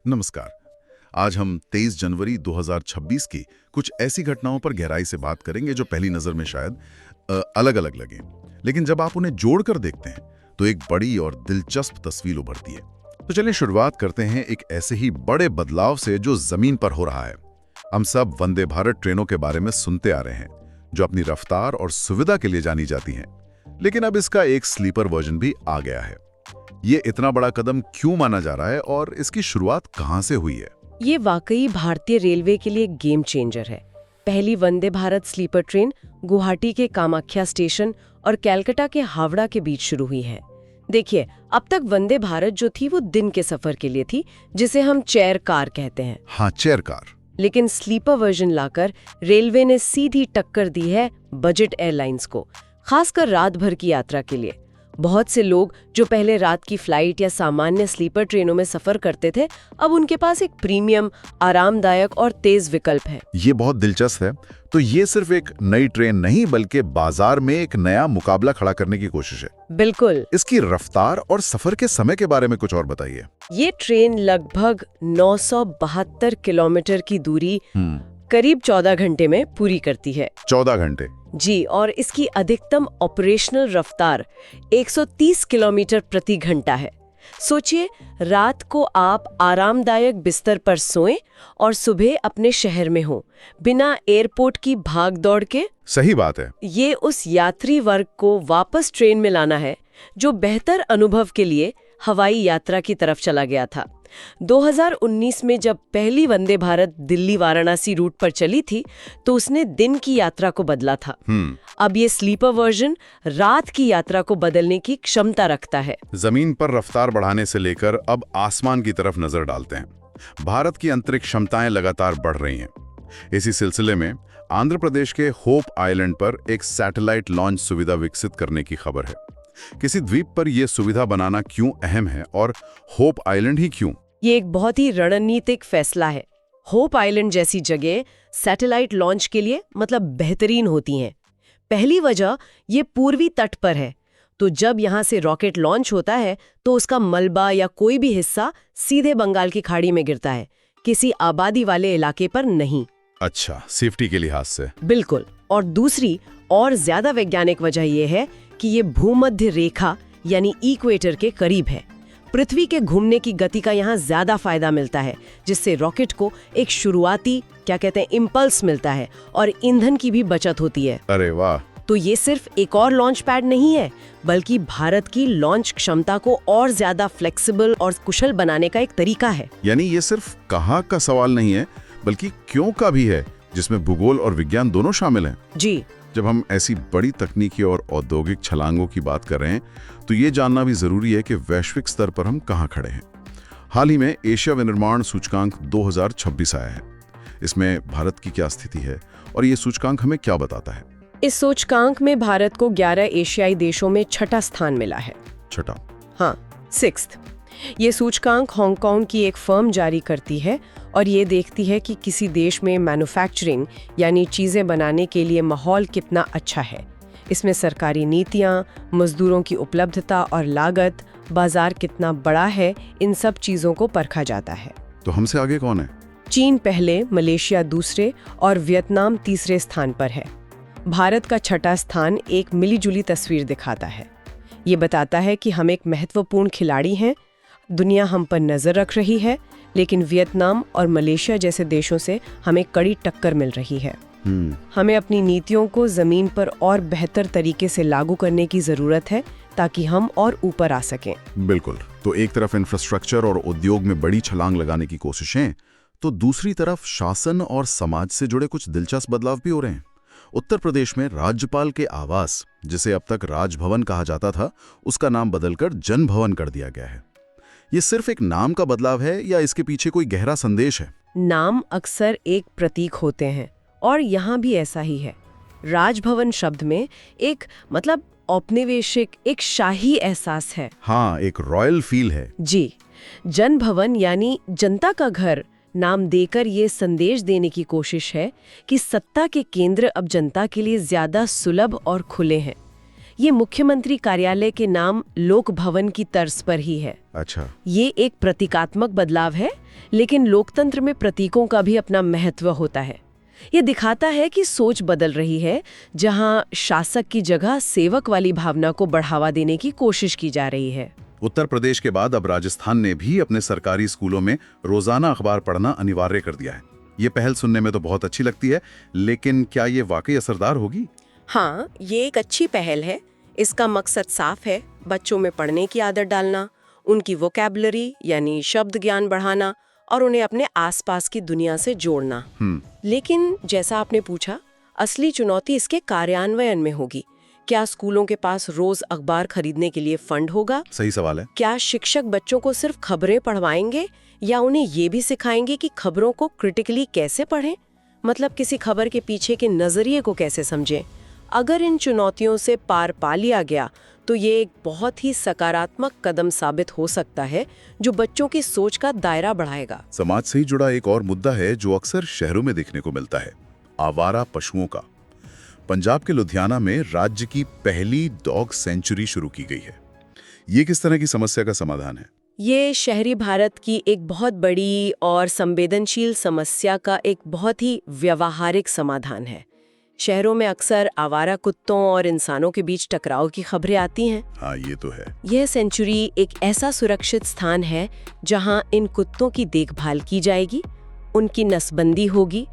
नमस्कार। आज हम 23 जनवरी 2026 की कुछ ऐसी घटनाओं पर गहराई से बात करेंगे जो पहली नजर में शायद अलग-अलग लगें, लेकिन जब आप उन्हें जोड़कर देखते हैं तो एक बड़ी और दिलचस्प तस्वीर उभरती है। तो चलिए शुरुआत करते हैं एक ऐसे ही बड़े बदलाव से जो जमीन पर हो रहा है। हम सब वंदे भारत ट्रेनों के बारे में सुनते आ रहे हैं, जो अपनी रफ्तार और सुविधा के लिए जानी जाती हैं, लेकिन अब इसका एक स्लीपर वर्जन भी आ गया है। ये इतना बड़ा कदम क्यों माना जा रहा है और इसकी शुरुआत कहां से हुई है? ये वाकई भारतीय रेलवे के लिए गेम चेंजर है। पहली वंदे भारत स्लीपर ट्रेन गुवाहाटी के कामाख्या स्टेशन और कलकत्ता के हावड़ा के बीच शुरू हुई है। देखिए, अब तक वंदे भारत जो थी वो दिन के सफर के लिए थी, जिसे हम चेयर कार कहते हैं। हाँ, चेयर कार। लेकिन स्लीपर वर्जन लाकर रेलवे ने सीधी टक्कर दी है बजट एयरलाइंस को, खासकर रात भर की यात्रा के लिए। बहुत से लोग जो पहले रात की फ्लाइट या सामान्य स्लीपर ट्रेनों में सफर करते थे, अब उनके पास एक प्रीमियम, आरामदायक और तेज विकल्प है। ये बहुत दिलचस्प है। तो ये सिर्फ एक नई ट्रेन नहीं, बल्कि बाजार में एक नया मुकाबला खड़ा करने की कोशिश है। बिल्कुल। इसकी रफ्तार और सफर के समय के बारे में कुछ और बताइए। ये ट्रेन लगभग 972 किलोमीटर की दूरी करीब 14 घंटे में पूरी करती है। 14 घंटे? जी, और इसकी अधिकतम ऑपरेशनल रफ्तार 130 किलोमीटर प्रति घंटा है। सोचिए, रात को आप आरामदायक बिस्तर पर सोएं और सुबह अपने शहर में हो, बिना एयरपोर्ट की भाग दौड़ के। सही बात है। ये उस यात्री वर्ग को वापस ट्रेन में लाना है जो बेहतर अनुभव के लिए हवाई यात्रा की तरफ चला गया था। 2019 में जब पहली वंदे भारत दिल्ली वाराणसी रूट पर चली थी, तो उसने दिन की यात्रा को बदला था। अब ये स्लीपर वर्जन रात की यात्रा को बदलने की क्षमता रखता है। जमीन पर रफ्तार बढ़ाने से लेकर अब आसमान की तरफ नजर डालते हैं। भारत की अंतरिक्ष क्षमताएं लगातार बढ़ रही हैं। इसी सिलसिले में आंध्र प्रदेश के होप आइलैंड पर एक सैटेलाइट लॉन्च सुविधा विकसित करने की खबर है। किसी द्वीप पर यह सुविधा बनाना क्यों अहम है और होप आइलैंड ही क्यों? ये एक बहुत ही रणनीतिक फैसला है। होप आइलैंड जैसी जगह सैटेलाइट लॉन्च के लिए बेहतरीन होती हैं। पहली वजह, ये पूर्वी तट पर है, तो जब यहाँ से रॉकेट लॉन्च होता है तो उसका मलबा या कोई भी हिस्सा सीधे बंगाल की खाड़ी में गिरता है, किसी आबादी वाले इलाके पर नहीं। अच्छा, सेफ्टी के लिहाज से। बिल्कुल। और दूसरी और ज्यादा वैज्ञानिक वजह यह है कि ये भूमध्य रेखा यानी इक्वेटर के करीब है। पृथ्वी के घूमने की गति का यहाँ ज्यादा फायदा मिलता है, जिससे रॉकेट को एक शुरुआती इम्पल्स मिलता है और ईंधन की भी बचत होती है। अरे वाह! तो ये सिर्फ एक और लॉन्च पैड नहीं है, बल्कि भारत की लॉन्च क्षमता को और ज्यादा फ्लेक्सिबल और कुशल बनाने का एक तरीका है। यानी ये सिर्फ कहाँ का सवाल नहीं है, बल्कि क्यों का भी है, जिसमें भूगोल और विज्ञान दोनों शामिल हैं। जी। जब हम ऐसी बड़ी तकनीकी और औद्योगिक छलांगों की बात कर रहे हैं, तो ये जानना भी जरूरी है कि वैश्विक स्तर पर हम कहाँ खड़े हैं। हाल ही में एशिया विनिर्माण सूचकांक 2026 आया है। इसमें भारत की क्या स्थिति है और ये सूचकांक हमें क्या बताता है? इस सूचकांक में भारत को 11 एशियाई देशों में छठा स्थान मिला है। छठा? हाँ, 6th। ये सूचकांक हांगकांग की एक फर्म जारी करती है और ये देखती है कि किसी देश में मैन्युफैक्चरिंग यानी चीज़ें बनाने के लिए माहौल कितना अच्छा है। इसमें सरकारी नीतियाँ, मजदूरों की उपलब्धता और लागत, बाजार कितना बड़ा है, इन सब चीज़ों को परखा जाता है। तो हमसे आगे कौन है? चीन पहले, मलेशिया दूसरे और वियतनाम तीसरे स्थान पर है। भारत का छठा स्थान एक मिलीजुली तस्वीर दिखाता है। ये बताता है कि हम एक महत्वपूर्ण खिलाड़ी हैं, दुनिया हम पर नजर रख रही है, लेकिन वियतनाम और मलेशिया जैसे देशों से हमें कड़ी टक्कर मिल रही है। हमें अपनी नीतियों को जमीन पर और बेहतर तरीके से लागू करने की जरूरत है, ताकि हम और ऊपर आ सकें। बिल्कुल। तो एक तरफ इंफ्रास्ट्रक्चर और उद्योग में बड़ी छलांग लगाने की कोशिशें, तो दूसरी तरफ शासन और समाज से जुड़े कुछ दिलचस्प बदलाव भी हो रहे हैं। उत्तर प्रदेश में राज्यपाल के आवास, जिसे अब तक राजभवन कहा जाता था, उसका नाम बदलकर जन भवन कर दिया गया है। ये सिर्फ एक नाम का बदलाव है या इसके पीछे कोई गहरा संदेश है? नाम अक्सर एक प्रतीक होते हैं और यहाँ भी ऐसा ही है। राजभवन शब्द में एक औपनिवेशिक, एक शाही एहसास है। हाँ, एक रॉयल फील है। जी। जन भवन यानी जनता का घर नाम देकर ये संदेश देने की कोशिश है कि सत्ता के केंद्र अब जनता के लिए ज्यादा सुलभ और खुले हैं। ये मुख्यमंत्री कार्यालय के नाम लोक भवन की तर्ज पर ही है। अच्छा। ये एक प्रतीकात्मक बदलाव है, लेकिन लोकतंत्र में प्रतीकों का भी अपना महत्व होता है। ये दिखाता है कि सोच बदल रही है, जहां शासक की जगह सेवक वाली भावना को बढ़ावा देने की कोशिश की जा रही है। उत्तर प्रदेश के बाद अब राजस्थान ने भी अपने सरकारी स्कूलों में रोजाना अखबार पढ़ना अनिवार्य कर दिया है। ये पहल सुनने में तो बहुत अच्छी लगती है, लेकिन क्या ये वाकई असरदार होगी? हाँ, ये एक अच्छी पहल है। इसका मकसद साफ है, बच्चों में पढ़ने की आदत डालना, उनकी वोकैबुलरी यानी शब्द ज्ञान बढ़ाना और उन्हें अपने आसपास की दुनिया से जोड़ना। लेकिन जैसा आपने पूछा, असली चुनौती इसके कार्यान्वयन में होगी। क्या स्कूलों के पास रोज अखबार खरीदने के लिए फंड होगा? सही सवाल है। क्या शिक्षक बच्चों को सिर्फ खबरें पढ़वाएंगे या उन्हें ये भी सिखाएंगे कि खबरों को क्रिटिकली कैसे पढ़ें? मतलब किसी खबर के पीछे के नजरिए को कैसे समझें? अगर इन चुनौतियों से पार पा लिया गया तो ये एक बहुत ही सकारात्मक कदम साबित हो सकता है, जो बच्चों की सोच का दायरा बढ़ाएगा। समाज से ही जुड़ा एक और मुद्दा है जो अक्सर शहरों में देखने को मिलता है, आवारा पशुओं का। पंजाब के लुधियाना में राज्य की पहली डॉग सेंचुरी शुरू की गई है। ये किस तरह की समस्या का समाधान है? ये शहरी भारत की एक बहुत बड़ी और संवेदनशील समस्या का एक बहुत ही व्यावहारिक समाधान है। शहरों में अक्सर आवारा कुत्तों और इंसानों के बीच टकराव की खबरें आती हैं। हाँ, ये तो है। यह सेंचुरी एक ऐसा सुरक्षित स्थान है जहां इन कुत्तों की देखभाल की जाएगी, उनकी नसबंदी होगी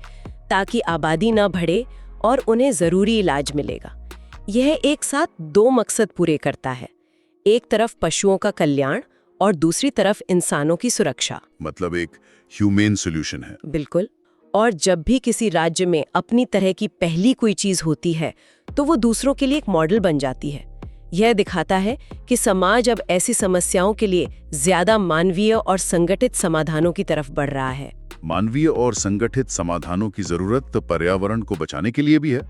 ताकि आबादी न बढ़े और उन्हें जरूरी इलाज मिलेगा। यह एक साथ दो मकसद पूरे करता है, एक तरफ पशुओं का कल्याण और दूसरी तरफ इंसानों की सुरक्षा। मतलब एक ह्यूमेन सॉल्यूशन है। बिल्कुल। और जब भी किसी राज्य में अपनी तरह की पहली कोई चीज होती है तो वो दूसरों के लिए एक मॉडल बन जाती है। यह दिखाता है कि समाज अब ऐसी समस्याओं के लिए ज्यादा मानवीय और संगठित समाधानों की तरफ बढ़ रहा है। मानवीय और संगठित समाधानों की जरूरत पर्यावरण को बचाने के लिए भी है।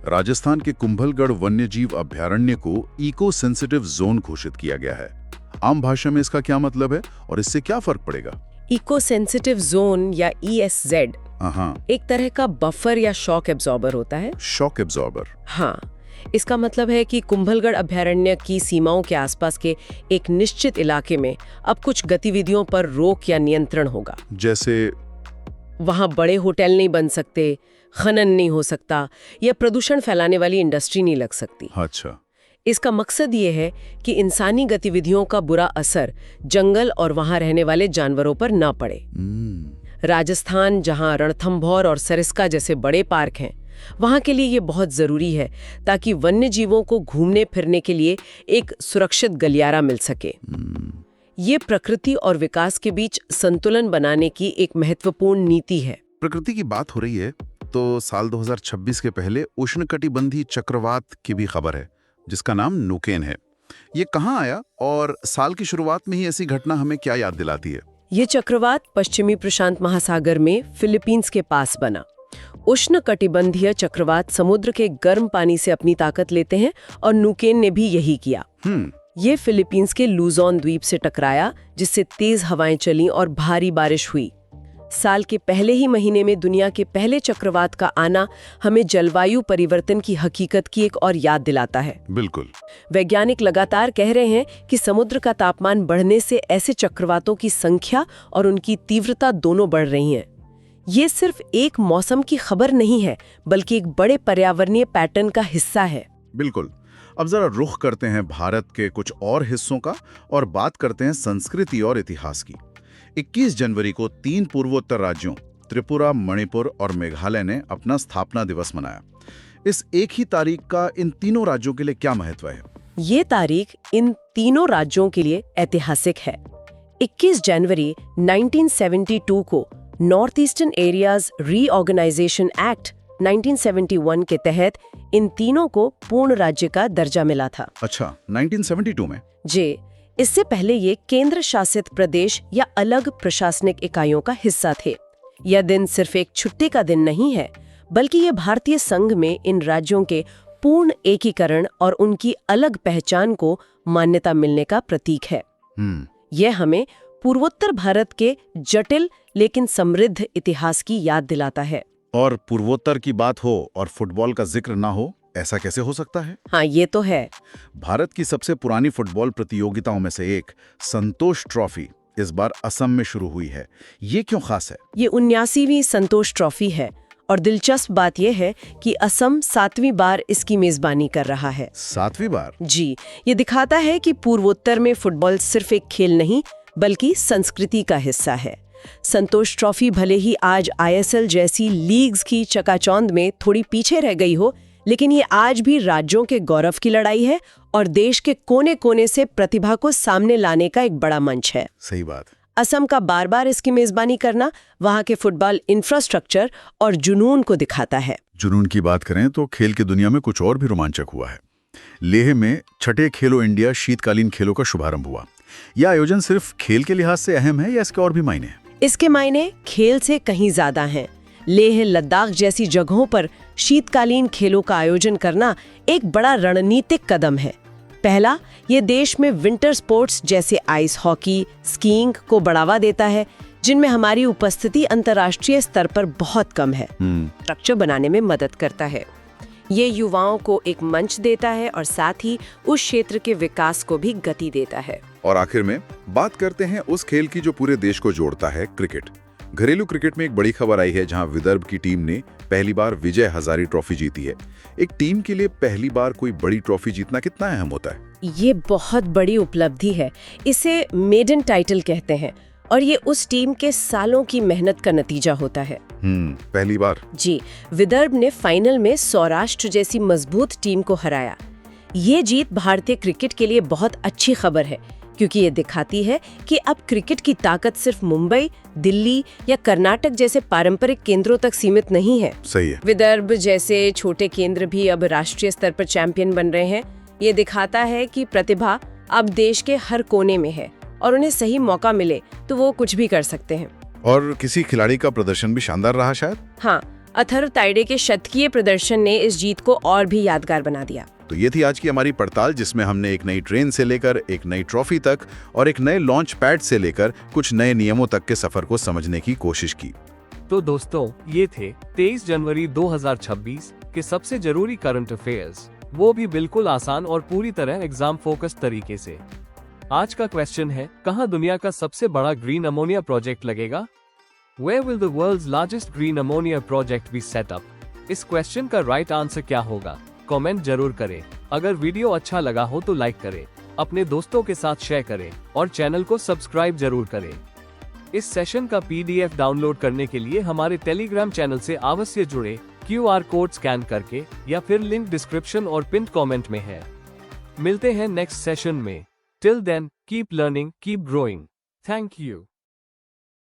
राजस्थान के कुंभलगढ़ वन्यजीव अभयारण्य को इको सेंसिटिव जोन घोषित किया गया है। आम भाषा में इसका क्या मतलब है और इससे क्या फर्क पड़ेगा? इको सेंसिटिव जोन या ESZ एक तरह का बफर या शॉक एब्जॉर्बर होता है। Shock absorber? हाँ, इसका मतलब है कि कुंभलगढ़ अभयारण्य की सीमाओं के आसपास के एक निश्चित इलाके में अब कुछ गतिविधियों पर रोक या नियंत्रण होगा। जैसे? वहाँ बड़े होटल नहीं बन सकते, खनन नहीं हो सकता या प्रदूषण फैलाने वाली इंडस्ट्री नहीं लग सकती। अच्छा। इसका मकसद ये है कि इंसानी गतिविधियों का बुरा असर जंगल और वहाँ रहने वाले जानवरों पर न पड़े। राजस्थान, जहाँ रणथंभौर और सरिस्का जैसे बड़े पार्क हैं, वहाँ के लिए ये बहुत जरूरी है ताकि वन्य जीवों को घूमने फिरने के लिए एक सुरक्षित गलियारा मिल सके। ये प्रकृति और विकास के बीच संतुलन बनाने की एक महत्वपूर्ण नीति है। प्रकृति की बात हो रही है तो साल 2026 के पहले उष्णकटिबंधीय चक्रवात की भी खबर है, जिसका नाम नुकेन है। ये कहाँ आया और साल की शुरुआत में ही ऐसी घटना हमें क्या याद दिलाती है? ये चक्रवात पश्चिमी प्रशांत महासागर में फिलीपींस के पास बना। उष्णकटिबंधीय चक्रवात समुद्र के गर्म पानी से अपनी ताकत लेते हैं और नुकेन ने भी यही किया। ये फिलीपींस के लुजोन द्वीप से टकराया, जिससे तेज हवाएं चलीं और भारी बारिश हुई। साल के पहले ही महीने में दुनिया के पहले चक्रवात का आना हमें जलवायु परिवर्तन की हकीकत की एक और याद दिलाता है। बिल्कुल। वैज्ञानिक लगातार कह रहे हैं कि समुद्र का तापमान बढ़ने से ऐसे चक्रवातों की संख्या और उनकी तीव्रता दोनों बढ़ रही हैं। ये सिर्फ एक मौसम की खबर नहीं है, बल्कि एक बड़े पर्यावरणीय पैटर्न का हिस्सा है। बिल्कुल। अब जरा रुख करते हैं भारत के कुछ और हिस्सों का और बात करते हैं संस्कृति और इतिहास की। 21 जनवरी को 3 पूर्वोत्तर राज्यों त्रिपुरा, मणिपुर और मेघालय ने अपना स्थापना दिवस मनाया। इस एक ही तारीख का इन तीनों राज्यों के लिए क्या महत्व है? ये तारीख इन तीनों राज्यों के लिए ऐतिहासिक है। 21 जनवरी 1972 को north eastern areas reorganisation act 1971 के तहत इन तीनों को पूर्ण राज्य का दर्जा मिला था। अच्छा, 1972 में? जी। इससे पहले ये केंद्र शासित प्रदेश या अलग प्रशासनिक इकाइयों का हिस्सा थे। यह दिन सिर्फ एक छुट्टी का दिन नहीं है, बल्कि ये भारतीय संघ में इन राज्यों के पूर्ण एकीकरण और उनकी अलग पहचान को मान्यता मिलने का प्रतीक है। यह हमें पूर्वोत्तर भारत के जटिल लेकिन समृद्ध इतिहास की याद दिलाता है। और पूर्वोत्तर की बात हो और फुटबॉल का जिक्र ना हो ऐसा कैसे हो सकता है? हाँ, ये तो है। भारत की सबसे पुरानी फुटबॉल प्रतियोगिताओं में से एक संतोष ट्रॉफी इस बार असम में शुरू हुई है। ये क्यों खास है? ये 79वीं संतोष ट्रॉफी है और दिलचस्प बात यह है कि असम 7वीं बार इसकी मेजबानी कर रहा है। 7वीं बार? जी, ये दिखाता है कि पूर्वोत्तर में फुटबॉल सिर्फ एक खेल नहीं बल्कि संस्कृति का हिस्सा है। संतोष ट्रॉफी भले ही आज ISL जैसी लीग्स की चकाचौंध में थोड़ी पीछे रह गई हो, लेकिन ये आज भी राज्यों के गौरव की लड़ाई है और देश के कोने-कोने से प्रतिभा को सामने लाने का एक बड़ा मंच है। सही बात। असम का बार-बार इसकी मेजबानी करना वहाँ के फुटबॉल इंफ्रास्ट्रक्चर और जुनून को दिखाता है। जुनून की बात करें तो खेल की दुनिया में कुछ और भी रोमांचक हुआ है। लेह में छठे खेलो इंडिया शीतकालीन खेलों का शुभारंभ हुआ। यह आयोजन सिर्फ खेल के लिहाज से अहम है या इसके और भी मायने हैं? इसके मायने खेल से कहीं ज्यादा हैं। लेह, लद्दाख जैसी जगहों पर शीतकालीन खेलों का आयोजन करना एक बड़ा रणनीतिक कदम है। पहला, ये देश में विंटर स्पोर्ट्स जैसे आइस हॉकी, स्कीइंग को बढ़ावा देता है, जिनमें हमारी उपस्थिति अंतर्राष्ट्रीय स्तर पर बहुत कम है। स्ट्रक्चर बनाने में मदद करता है। ये युवाओं को एक मंच देता है और साथ ही उस क्षेत्र के विकास को भी गति देता है। और आखिर में बात करते हैं उस खेल की जो पूरे देश को जोड़ता है, क्रिकेट। घरेलू क्रिकेट में एक बड़ी खबर आई है जहां विदर्भ की टीम ने पहली बार विजय हजारी ट्रॉफी जीती है। एक टीम के लिए पहली बार कोई बड़ी ट्रॉफी जीतना कितना अहम होता है? ये बहुत बड़ी उपलब्धि है। इसे मेडन टाइटल कहते हैं और ये उस टीम के सालों की मेहनत का नतीजा होता है। पहली बार? जी, विदर्भ ने फाइनल में सौराष्ट्र जैसी मजबूत टीम को हराया। ये जीत भारतीय क्रिकेट के लिए बहुत अच्छी खबर है, क्योंकि ये दिखाती है कि अब क्रिकेट की ताकत सिर्फ मुंबई, दिल्ली या कर्नाटक जैसे पारंपरिक केंद्रों तक सीमित नहीं है। सही है। विदर्भ जैसे छोटे केंद्र भी अब राष्ट्रीय स्तर पर चैंपियन बन रहे हैं। ये दिखाता है कि प्रतिभा अब देश के हर कोने में है और उन्हें सही मौका मिले तो वो कुछ भी कर सकते हैं। और किसी खिलाड़ी का प्रदर्शन भी शानदार रहा शायद? हाँ, अथर्व ताइडे के शतकीय प्रदर्शन ने इस जीत को और भी यादगार बना दिया। तो ये थी आज की हमारी पड़ताल, जिसमें हमने एक नई ट्रेन से लेकर एक नई ट्रॉफी तक और एक नए लॉन्च पैड से लेकर कुछ नए नियमों तक के सफर को समझने की कोशिश की। तो दोस्तों, ये थे 23 जनवरी 2026 के सबसे जरूरी करंट अफेयर्स, वो भी बिल्कुल आसान और पूरी तरह एग्जाम फोकस तरीके से। आज का क्वेश्चन है, कहाँ दुनिया का सबसे बड़ा ग्रीन अमोनिया प्रोजेक्ट लगेगा? Where will the world's largest green ammonia project be set up? इस क्वेश्चन का राइट आंसर क्या होगा? कमेंट जरूर करें। अगर वीडियो अच्छा लगा हो तो लाइक करें, अपने दोस्तों के साथ शेयर करें और चैनल को सब्सक्राइब जरूर करें। इस सेशन का PDF डाउनलोड करने के लिए हमारे टेलीग्राम चैनल से अवश्य जुड़े, QR कोड स्कैन करके, या फिर लिंक डिस्क्रिप्शन और पिन कमेंट में है। मिलते हैं नेक्स्ट सेशन में। Till then, keep learning, keep growing. Thank you.